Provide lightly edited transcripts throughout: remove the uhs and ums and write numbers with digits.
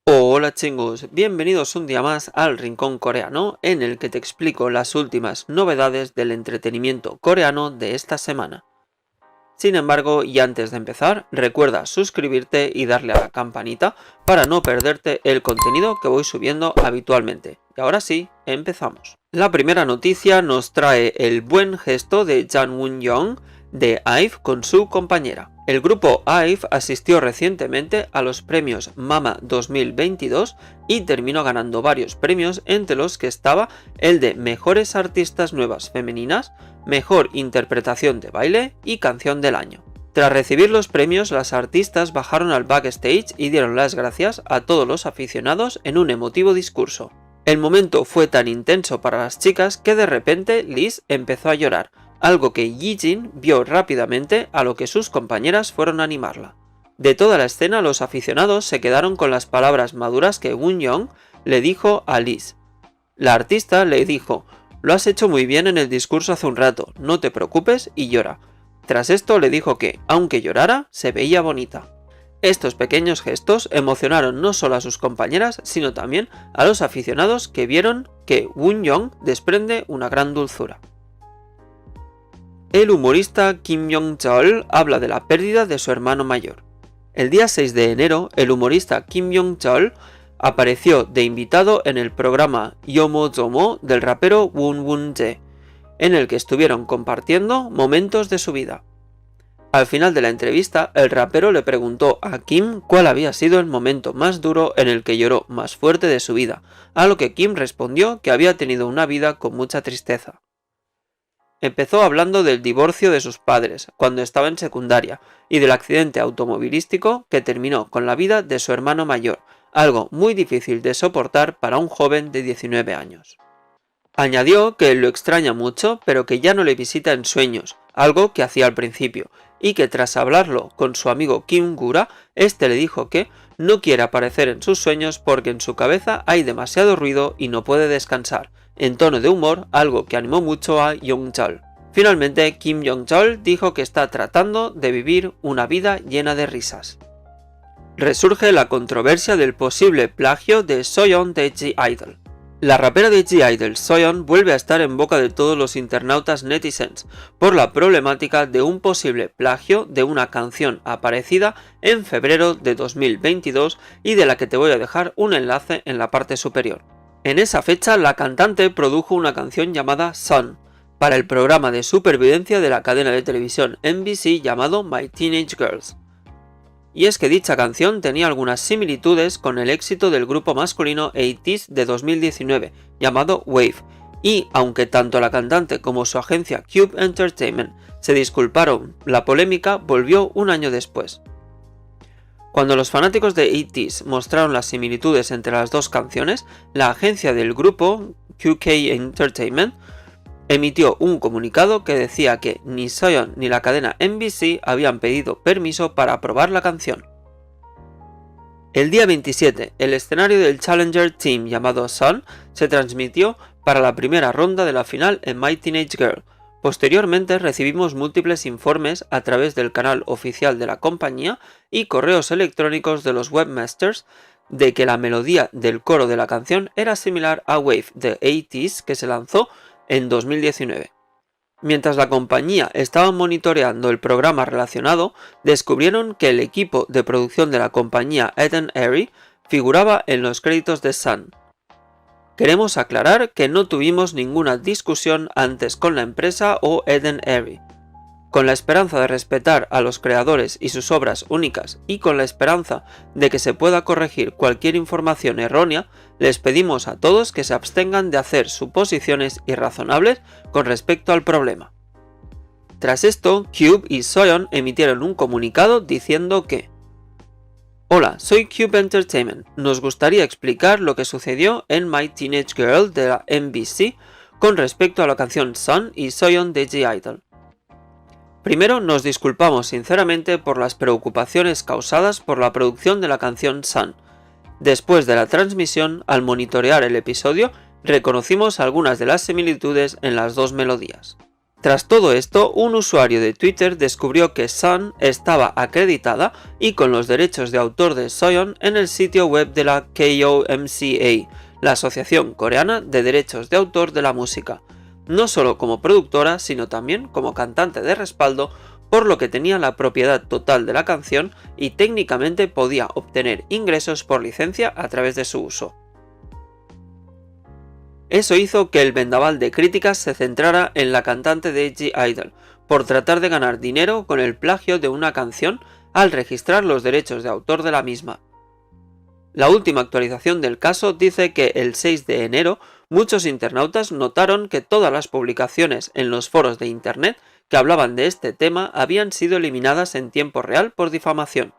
Hola chingos, bienvenidos un día más al Rincón Coreano, en el que te explico las últimas novedades del entretenimiento coreano de esta semana. Sin embargo, y antes de empezar, recuerda suscribirte y darle a la campanita para no perderte el contenido que voy subiendo habitualmente. Y ahora sí, empezamos. La primera noticia nos trae el buen gesto de Jang Won-young de IVE con su compañera. El grupo IVE asistió recientemente a los premios MAMA 2022 y terminó ganando varios premios, entre los que estaba el de Mejores Artistas Nuevas Femeninas, Mejor Interpretación de Baile y Canción del Año. Tras recibir los premios, las artistas bajaron al backstage y dieron las gracias a todos los aficionados en un emotivo discurso. El momento fue tan intenso para las chicas que de repente Liz empezó a llorar, algo que Yijin vio rápidamente, a lo que sus compañeras fueron a animarla. De toda la escena, los aficionados se quedaron con las palabras maduras que Won-young le dijo a Liz. La artista le dijo: "Lo has hecho muy bien en el discurso hace un rato, no te preocupes y llora". Tras esto le dijo que, aunque llorara, se veía bonita. Estos pequeños gestos emocionaron no solo a sus compañeras, sino también a los aficionados, que vieron que Won-young desprende una gran dulzura. El humorista Kim Young-chol habla de la pérdida de su hermano mayor. El día 6 de enero, el humorista Kim Young-chol apareció de invitado en el programa Yomo Zomo del rapero Woon Woon Jae, en el que estuvieron compartiendo momentos de su vida. Al final de la entrevista, el rapero le preguntó a Kim cuál había sido el momento más duro en el que lloró más fuerte de su vida, a lo que Kim respondió que había tenido una vida con mucha tristeza. Empezó hablando del divorcio de sus padres cuando estaba en secundaria y del accidente automovilístico que terminó con la vida de su hermano mayor, algo muy difícil de soportar para un joven de 19 años. Añadió que lo extraña mucho, pero que ya no le visita en sueños, algo que hacía al principio, y que tras hablarlo con su amigo Kim Gura, este le dijo que no quiere aparecer en sus sueños porque en su cabeza hay demasiado ruido y no puede descansar, en tono de humor, algo que animó mucho a Young-chol. Finalmente, Kim Young-chol dijo que está tratando de vivir una vida llena de risas. Resurge la controversia del posible plagio de Soyeon de G-Idol. La rapera de G-Idol, Soyeon, vuelve a estar en boca de todos los internautas netizens por la problemática de un posible plagio de una canción aparecida en febrero de 2022 y de la que te voy a dejar un enlace en la parte superior. En esa fecha, la cantante produjo una canción llamada Sun para el programa de supervivencia de la cadena de televisión NBC llamado My Teenage Girls. Y es que dicha canción tenía algunas similitudes con el éxito del grupo masculino 80s de 2019, llamado Wave, y aunque tanto la cantante como su agencia Cube Entertainment se disculparon, la polémica volvió un año después. Cuando los fanáticos de 80s mostraron las similitudes entre las dos canciones, la agencia del grupo, QK Entertainment, emitió un comunicado que decía que ni Soyeon ni la cadena NBC habían pedido permiso para aprobar la canción. El día 27, el escenario del Challenger Team llamado Sun se transmitió para la primera ronda de la final en My Teenage Girl. Posteriormente recibimos múltiples informes a través del canal oficial de la compañía y correos electrónicos de los webmasters de que la melodía del coro de la canción era similar a Wave de 80s que se lanzó en 2019. Mientras la compañía estaba monitoreando el programa relacionado, descubrieron que el equipo de producción de la compañía Eden Airy figuraba en los créditos de Sun. Queremos aclarar que no tuvimos ninguna discusión antes con la empresa o Eden Airy. Con la esperanza de respetar a los creadores y sus obras únicas y con la esperanza de que se pueda corregir cualquier información errónea, les pedimos a todos que se abstengan de hacer suposiciones irrazonables con respecto al problema. Tras esto, Cube y Soyeon emitieron un comunicado diciendo que: "Hola, soy Cube Entertainment. Nos gustaría explicar lo que sucedió en My Teenage Girl de la NBC con respecto a la canción Sun y Soyeon de G-Idol. Primero, nos disculpamos sinceramente por las preocupaciones causadas por la producción de la canción Sun. Después de la transmisión, al monitorear el episodio, reconocimos algunas de las similitudes en las dos melodías. Tras todo esto, un usuario de Twitter descubrió que Sun estaba acreditada y con los derechos de autor de Soyeon en el sitio web de la KOMCA, la Asociación Coreana de Derechos de Autor de la Música, no solo como productora, sino también como cantante de respaldo, por lo que tenía la propiedad total de la canción y técnicamente podía obtener ingresos por licencia a través de su uso. Eso hizo que el vendaval de críticas se centrara en la cantante de G-Idol, por tratar de ganar dinero con el plagio de una canción al registrar los derechos de autor de la misma. La última actualización del caso dice que el 6 de enero muchos internautas notaron que todas las publicaciones en los foros de internet que hablaban de este tema habían sido eliminadas en tiempo real por difamación.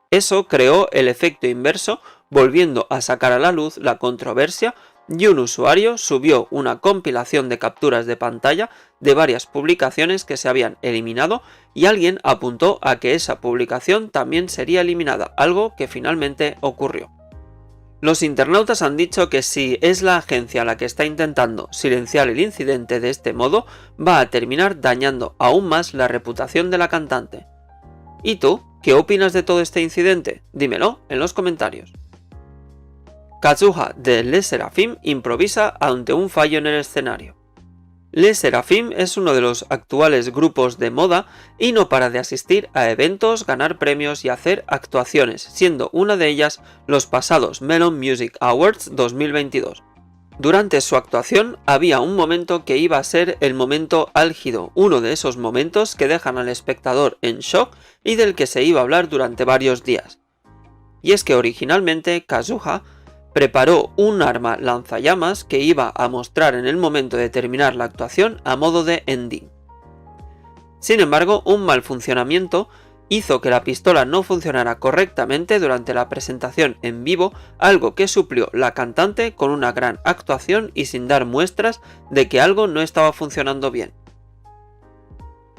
Eso creó el efecto inverso, volviendo a sacar a la luz la controversia, y un usuario subió una compilación de capturas de pantalla de varias publicaciones que se habían eliminado y alguien apuntó a que esa publicación también sería eliminada, algo que finalmente ocurrió. Los internautas han dicho que si es la agencia la que está intentando silenciar el incidente de este modo, va a terminar dañando aún más la reputación de la cantante. ¿Y tú? ¿Qué opinas de todo este incidente? Dímelo en los comentarios. Kazuha de Les Seraphim improvisa ante un fallo en el escenario. Les Seraphim es uno de los actuales grupos de moda y no para de asistir a eventos, ganar premios y hacer actuaciones, siendo una de ellas los pasados Melon Music Awards 2022. Durante su actuación había un momento que iba a ser el momento álgido, uno de esos momentos que dejan al espectador en shock y del que se iba a hablar durante varios días. Y es que originalmente Kazuha preparó un arma lanzallamas que iba a mostrar en el momento de terminar la actuación a modo de ending. Sin embargo, un mal funcionamiento hizo que la pistola no funcionara correctamente durante la presentación en vivo, algo que suplió la cantante con una gran actuación y sin dar muestras de que algo no estaba funcionando bien.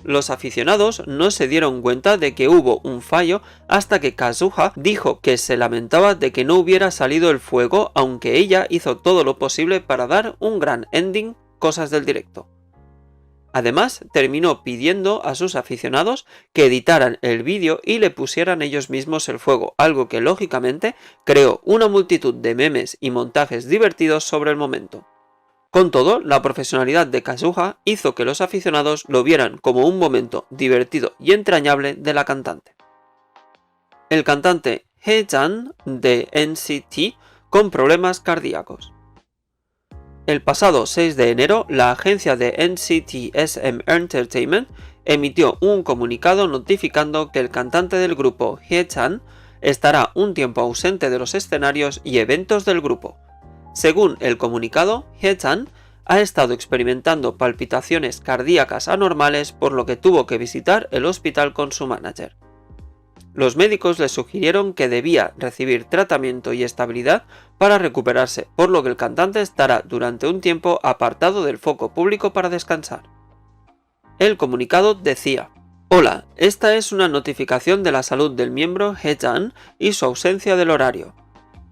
Los aficionados no se dieron cuenta de que hubo un fallo hasta que Kazuha dijo que se lamentaba de que no hubiera salido el fuego, aunque ella hizo todo lo posible para dar un gran ending, cosas del directo. Además, terminó pidiendo a sus aficionados que editaran el vídeo y le pusieran ellos mismos el fuego, algo que lógicamente creó una multitud de memes y montajes divertidos sobre el momento. Con todo, la profesionalidad de Kazuha hizo que los aficionados lo vieran como un momento divertido y entrañable de la cantante. El cantante Haechan de NCT con problemas cardíacos. El pasado 6 de enero, la agencia de NCT SM Entertainment emitió un comunicado notificando que el cantante del grupo Haechan estará un tiempo ausente de los escenarios y eventos del grupo. Según el comunicado, Haechan ha estado experimentando palpitaciones cardíacas anormales, por lo que tuvo que visitar el hospital con su manager. Los médicos le sugirieron que debía recibir tratamiento y estabilidad para recuperarse, por lo que el cantante estará durante un tiempo apartado del foco público para descansar. El comunicado decía: "Hola, esta es una notificación de la salud del miembro Haechan y su ausencia del horario.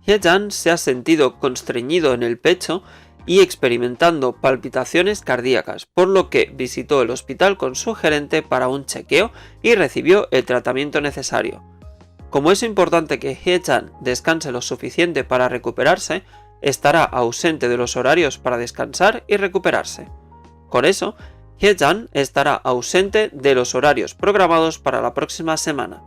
Haechan se ha sentido constreñido en el pecho y experimentando palpitaciones cardíacas, por lo que visitó el hospital con su gerente para un chequeo y recibió el tratamiento necesario. Como es importante que Haechan descanse lo suficiente para recuperarse, estará ausente de los horarios para descansar y recuperarse. Con eso, Haechan estará ausente de los horarios programados para la próxima semana.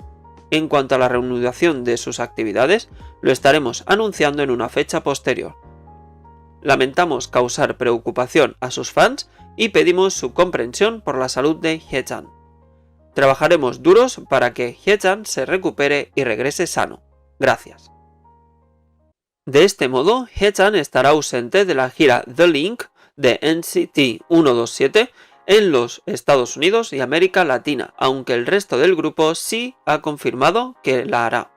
En cuanto a la reanudación de sus actividades, lo estaremos anunciando en una fecha posterior. Lamentamos causar preocupación a sus fans y pedimos su comprensión por la salud de Haechan. Trabajaremos duros para que Haechan se recupere y regrese sano. Gracias". De este modo, Haechan estará ausente de la gira The Link de NCT 127 en los Estados Unidos y América Latina, aunque el resto del grupo sí ha confirmado que la hará.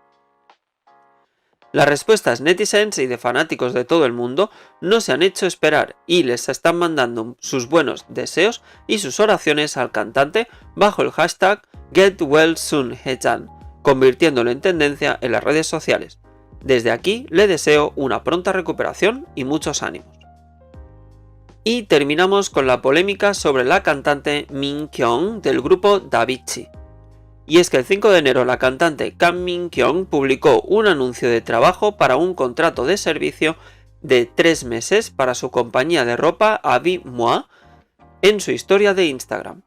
Las respuestas netizens y de fanáticos de todo el mundo no se han hecho esperar y les están mandando sus buenos deseos y sus oraciones al cantante bajo el hashtag #GetWellSoonHaechan, convirtiéndolo en tendencia en las redes sociales. Desde aquí le deseo una pronta recuperación y muchos ánimos. Y terminamos con la polémica sobre la cantante Min Kyung del grupo Davichi. Y es que el 5 de enero la cantante Kang Min-kyung publicó un anuncio de trabajo para un contrato de servicio de 3 meses para su compañía de ropa Abi Moi en su historia de Instagram.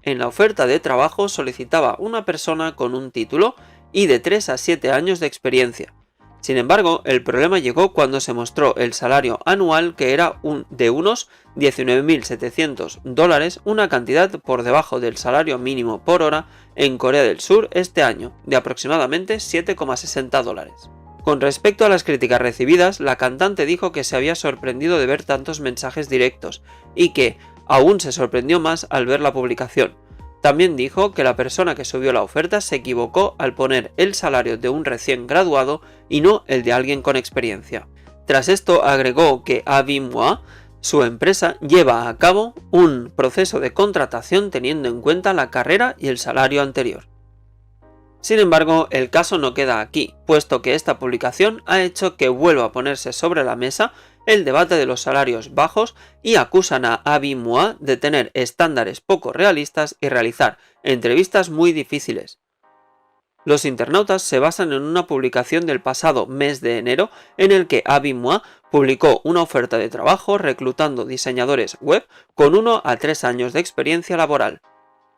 En la oferta de trabajo solicitaba una persona con un título y de 3 a 7 años de experiencia. Sin embargo, el problema llegó cuando se mostró el salario anual, que era de unos $19.700, una cantidad por debajo del salario mínimo por hora en Corea del Sur este año, de aproximadamente $7,60. Con respecto a las críticas recibidas, la cantante dijo que se había sorprendido de ver tantos mensajes directos y que aún se sorprendió más al ver la publicación. También dijo que la persona que subió la oferta se equivocó al poner el salario de un recién graduado y no el de alguien con experiencia. Tras esto agregó que Abi Moi, su empresa, lleva a cabo un proceso de contratación teniendo en cuenta la carrera y el salario anterior. Sin embargo, el caso no queda aquí, puesto que esta publicación ha hecho que vuelva a ponerse sobre la mesa el debate de los salarios bajos y acusan a Abi Moi de tener estándares poco realistas y realizar entrevistas muy difíciles. Los internautas se basan en una publicación del pasado mes de enero en el que Abi Moi publicó una oferta de trabajo reclutando diseñadores web con 1 a 3 años de experiencia laboral.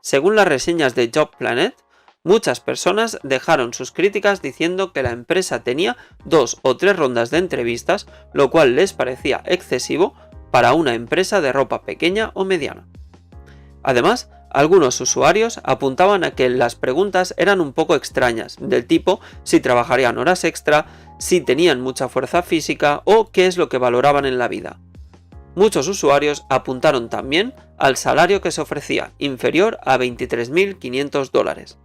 Según las reseñas de Job Planet, muchas personas dejaron sus críticas diciendo que la empresa tenía 2 o 3 rondas de entrevistas, lo cual les parecía excesivo para una empresa de ropa pequeña o mediana. Además, algunos usuarios apuntaban a que las preguntas eran un poco extrañas, del tipo si trabajarían horas extra, si tenían mucha fuerza física o qué es lo que valoraban en la vida. Muchos usuarios apuntaron también al salario que se ofrecía, inferior a $23.500.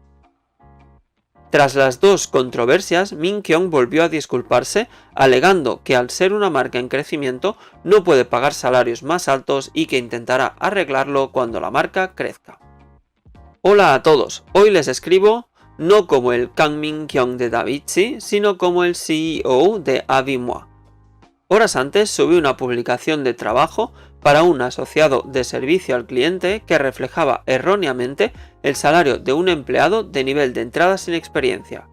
Tras las dos controversias, Min-kyung volvió a disculparse, alegando que al ser una marca en crecimiento no puede pagar salarios más altos y que intentará arreglarlo cuando la marca crezca. Hola a todos, hoy les escribo no como el Kang Min-kyung de Davichi, sino como el CEO de Abi Moi. Horas antes subí una publicación de trabajo para un asociado de servicio al cliente que reflejaba erróneamente el salario de un empleado de nivel de entrada sin experiencia.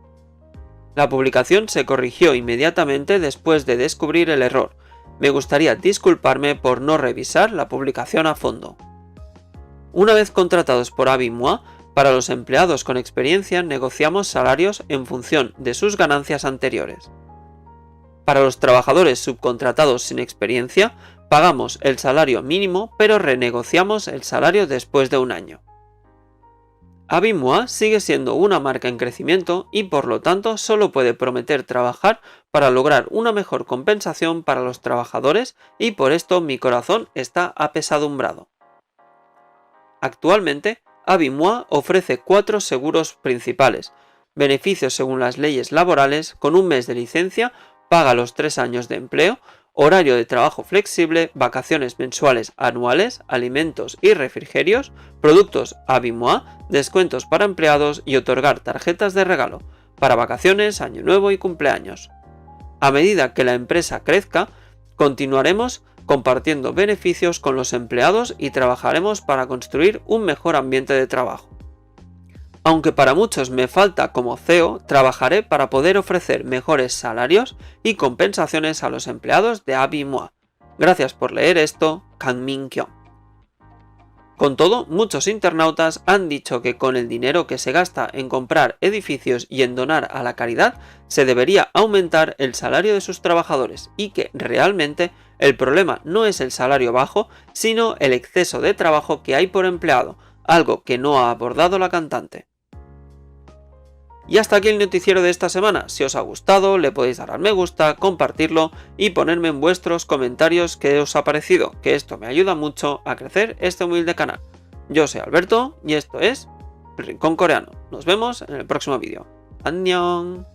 La publicación se corrigió inmediatamente después de descubrir el error. Me gustaría disculparme por no revisar la publicación a fondo. Una vez contratados por Abi Moi, para los empleados con experiencia negociamos salarios en función de sus ganancias anteriores. Para los trabajadores subcontratados sin experiencia, pagamos el salario mínimo, pero renegociamos el salario después de un año. Abi Moi sigue siendo una marca en crecimiento y por lo tanto solo puede prometer trabajar para lograr una mejor compensación para los trabajadores y por esto mi corazón está apesadumbrado. Actualmente, Abi Moi ofrece 4 seguros principales, beneficios según las leyes laborales, con un mes de licencia, paga los 3 años de empleo, horario de trabajo flexible, vacaciones mensuales anuales, alimentos y refrigerios, productos Abi Moi, descuentos para empleados y otorgar tarjetas de regalo para vacaciones, año nuevo y cumpleaños. A medida que la empresa crezca, continuaremos compartiendo beneficios con los empleados y trabajaremos para construir un mejor ambiente de trabajo. Aunque para muchos me falta como CEO, trabajaré para poder ofrecer mejores salarios y compensaciones a los empleados de Abi Moi. Gracias por leer esto, Kang Min-kyung. Con todo, muchos internautas han dicho que con el dinero que se gasta en comprar edificios y en donar a la caridad, se debería aumentar el salario de sus trabajadores y que realmente el problema no es el salario bajo, sino el exceso de trabajo que hay por empleado, algo que no ha abordado la cantante. Y hasta aquí el noticiero de esta semana. Si os ha gustado, le podéis dar al me gusta, compartirlo y ponerme en vuestros comentarios qué os ha parecido, que esto me ayuda mucho a crecer este humilde canal. Yo soy Alberto y esto es El Rincón Coreano. Nos vemos en el próximo vídeo. ¡Annyeong!